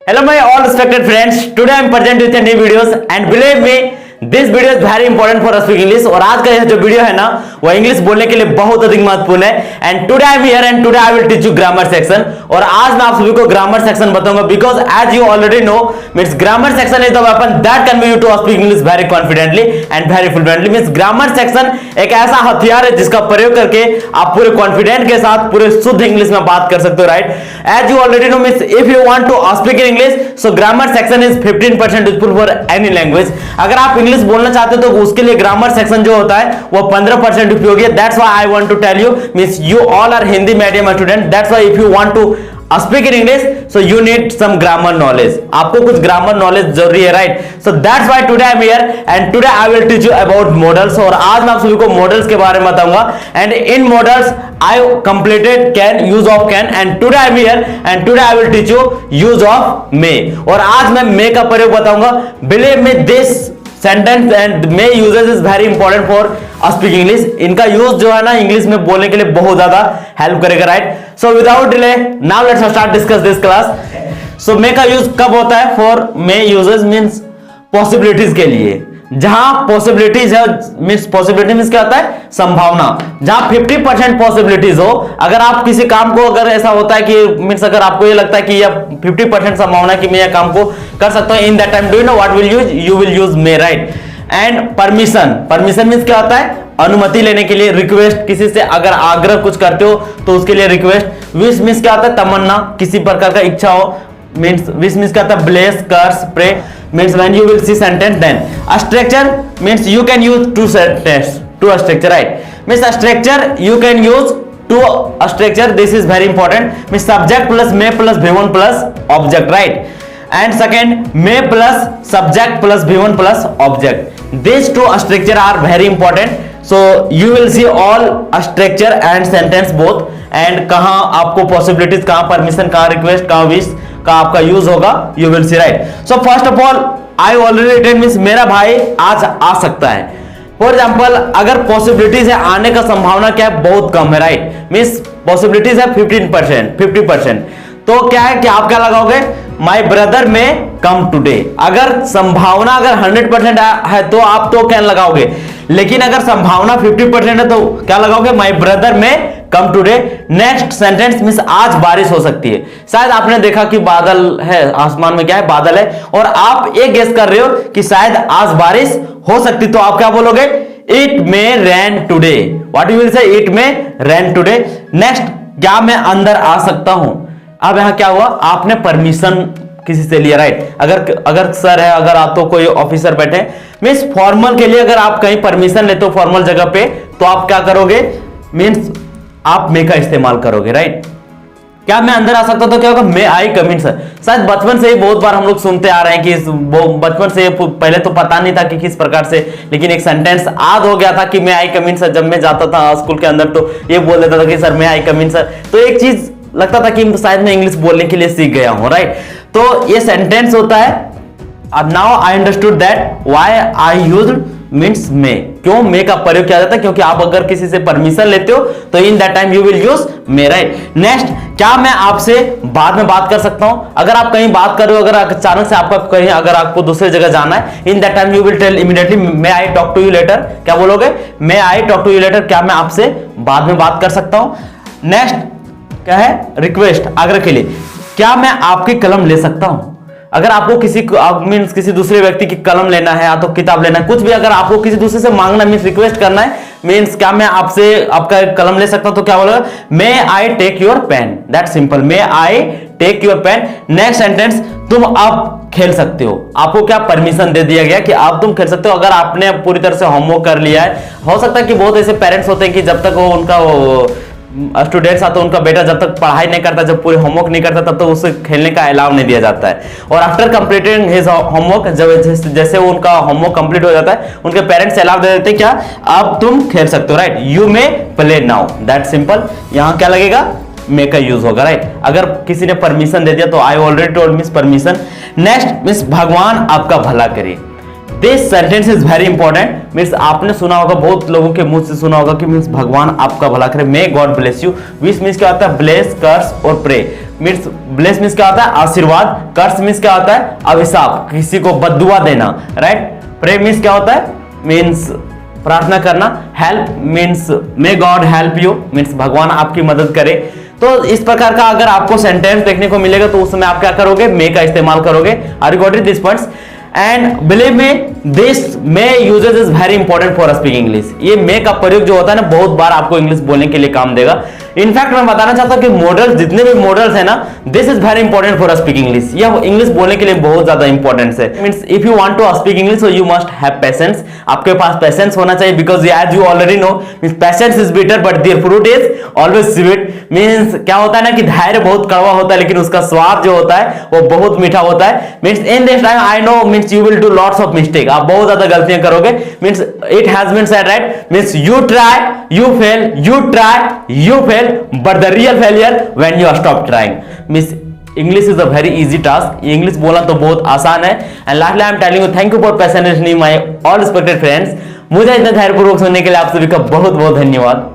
Hello my all respected friends, today I am present with a new videos and believe me this video is very important for us speak English। और आज का यह जो video है ना वो English बोलने के लिए बहुत अधिक महत्वपूर्ण है। And today I am here and today I will teach you grammar section. और आज मैं आप सभी को ग्रामर सेक्शन बताऊंगा because as you already know means grammar section is the weapon that can be used to speak English very confidently and very fluently. Means grammar section एक ऐसा हथियार है जिसका प्रयोग करके आप पूरे कॉन्फिडेंट के साथ पूरे शुद्ध इंग्लिश में बात कर सकते हो, right. As you already know means if you want to speak in English so grammar section is 15% useful for any language. अगर आप इंग्लिश बोलना चाहते हो तो उसके लिए ग्रामर सेक्शन जो होता है वो 15% उपयोगी है। That's why I want to tell you means you all are Hindi medium student, that's why if you want to speak in English so you need some grammar knowledge. आपको कुछ ग्रामर नॉलेज जरूरी है, right. So that's why today I am here and today I will teach you about modals. और आज मैं आप सभी को मॉडल्स के बारे में बताऊंगा and in models I completed can, use of can and today I am here and today I will teach you use of May. और आज मैं मे का प्रयोग बताऊंगा। Believe me this sentence and may uses is very important for speaking English. इनका use जो है ना इंग्लिश में बोलने के लिए बहुत ज्यादा हेल्प करेगा, right. So without delay now let's start discuss this class. So may का यूज कब होता है? For may uses means possibilities के लिए। जहां पॉसिबिलिटीज है मींस पॉसिबिलिटी मींस क्या होता है? संभावना। जहां 50% पॉसिबिलिटीज हो, अगर आप किसी काम को अगर ऐसा होता है कि मींस अगर आपको ये लगता है कि यह 50% संभावना है कि मैं यह काम को कर सकता हूं, इन that time do you know what will use? You will use may, right. And permission, permission means क्या होता है? अनुमति लेने के लिए, रिक्वेस्ट, किसी से अगर आग्रह कुछ करते हो तो उसके लिए रिक्वेस्ट। विश मींस क्या होता है? तमन्ना, किसी प्रकार का इच्छा हो। मींस विश मींस क्या होता है? Bless, curse, pray. means when you will see sentence then a structure means you can use two sentences to a structure, right। means a structure you can use to a structure, this is very important। means subject plus may plus v1 plus object, right। and second may plus subject plus v1 plus object, these two structure are very important। so you will see all a structure and sentence both and कहां आपको possibilities, कहां permission, कहां request, कहां wish का आपका use होगा, you will see, right. So first of all I already tell means मेरा भाई आज आ सकता है। फॉर एग्जांपल अगर पॉसिबिलिटीज है आने का संभावना क्या है? बहुत कम है, राइट। मींस पॉसिबिलिटीज है 15%, 50%। तो क्या है कि आप क्या लगाओगे? माई ब्रदर में कम टुडे। अगर संभावना अगर 100% है तो आप तो कैन लगाओगे, लेकिन अगर संभावना 50% है तो क्या लगाओगे? माई ब्रदर में कम टुडे। नेक्स्ट सेंटेंस मींस आज बारिश हो सकती है। शायद आपने देखा कि बादल है, आसमान में क्या है? बादल है, और आप ये गेस कर रहे हो कि शायद आज बारिश हो सकती, तो आप क्या बोलोगे? It may rain today. What you will say? It may rain today. Next, क्या मैं अंदर आ सकता हूं? अब यहां क्या हुआ? आपने परमिशन किसी से लिया, राइट। अगर सर है, अगर आप तो कोई ऑफिसर बैठे मींस फॉर्मल के लिए अगर आप कहीं परमिशन लेते हो फॉर्मल जगह पे तो आप क्या करोगे? मींस आप मे का इस्तेमाल करोगे, राइट। क्या मैं अंदर आ सकता तो क्या होगा? मे आई कम इन सर। शायद बचपन से ही बहुत बार हम लोग सुनते आ रहे हैं कि बचपन से पहले तो पता नहीं था कि किस प्रकार से, लेकिन एक सेंटेंस याद हो गया था कि मे आई कम इन सर। जब मैं जाता था स्कूल के अंदर तो ये बोल देता था कि सर मे आई कम इन सर। तो एक चीज लगता था कि शायद मैं इंग्लिश बोलने के लिए सीख गया हूं, राइट। तो ये सेंटेंस होता है। अब now I understood that why I used means may. क्यों मे का प्रयोग किया जाता है? क्योंकि आप अगर किसी से परमिशन लेते हो तो इन that time you will use may, right. Next, क्या मैं आपसे बाद में बात कर सकता हूं? अगर आप कहीं बात कर रहे हो, अगर अचानक से आपका कहीं अगर आपको दूसरी जगह जाना है, in that time you will tell immediately may I talk to you later. क्या बोलोगे? May I talk to you later. क्या मैं आपसे बाद में बात कर सकता हूं? नेक्स्ट क्या है? रिक्वेस्ट, आग्रह के लिए। क्या मैं आपकी कलम ले सकता हूं? अगर आपको मींस किसी दूसरे व्यक्ति की कलम लेना है या तो किताब लेना है, कुछ भी अगर आपको किसी दूसरे से मांगना मींस रिक्वेस्ट करना है, मींस क्या मैं आपसे आपका कलम ले सकता हूं? तो क्या बोलोगे? May I take your pen. That simple, may I take your pen. Next sentence, तुम अब खेल सकते हो। आपको क्या परमिशन दे दिया गया कि आप तुम खेल सकते हो अगर आपने पूरी तरह से होमवर्क कर लिया है। हो सकता है कि बहुत ऐसे पेरेंट्स होते हैं कि जब तक वो उनका स्टूडेंट्स आते उनका बेटा जब तक पढ़ाई नहीं करता, जब पूरे होमवर्क नहीं करता, तब तक उसे खेलने का अलाउ नहीं दिया जाता है। और आफ्टर कंप्लीटिंग हिज होमवर्क, जब जैसे वो उनका होमवर्क कंप्लीट हो जाता है, उनके पेरेंट्स अलाउ दे देते हैं क्या? अब तुम खेल सकते हो, right. You may play now. That simple. यहां क्या लगेगा? मे का यूज होगा, राइट। अगर किसी ने परमिशन दे दिया तो I already told means permission. Next means भगवान आपका भला करे। This sentence is very important. Means आपने सुना होगा, बहुत लोगों के मुंह से सुना होगा कि मींस भगवान आपका भला करे, may God bless you. Wish means क्या होता है? ब्लेस, कर्स और प्रे। मीन्स ब्लेस मीन्स क्या होता है आशीर्वाद, कर्स मीन्स क्या होता है अभिशाप, किसी को बद्दुआ देना, राइट। प्रे मीन्स क्या होता है मीन्स प्रार्थना करना, help means may God help you means भगवान आपकी मदद करे। तो इस प्रकार का अगर आपको सेंटेंस देखने को मिलेगा तो उस समय आप क्या करोगे, मे का इस्तेमाल करोगे। Are you got it this points? And believe me this may uses is very important for speak English. ये मे का प्रयोग जो होता है ना बहुत बार आपको इंग्लिश बोलने के लिए काम देगा। इनफैक्ट मैं बताना चाहता हूं कि मॉडल्स जितने भी मॉडल्स है ना this is very important for speak English. यह इंग्लिश बोलने के लिए बहुत ज्यादा इंपॉर्टेंट है। Means if you want to speak English so you must have patience. आपके पास पेशेंस होना चाहिए because as you already know means patience is bitter but their fruit is always sweet. Means क्या होता है ना कि धैर्य बहुत कड़वा होता है लेकिन उसका स्वाद जो होता है वो बहुत मीठा होता है। Means in this time I know means you will do lots of mistake, आप बहुत ज्यादा गलतियां करोगे। Means it has been said right means you try you fail, you try you fail but the real failure when you stop trying. Means English is a very easy task. English बोलना तो बहुत आसान है। And lastly I am telling you thank you for patiently my all respected friends. मुझे इतना धैर्यपूर्वक सुनने के लिए आप सभी का बहुत बहुत धन्यवाद।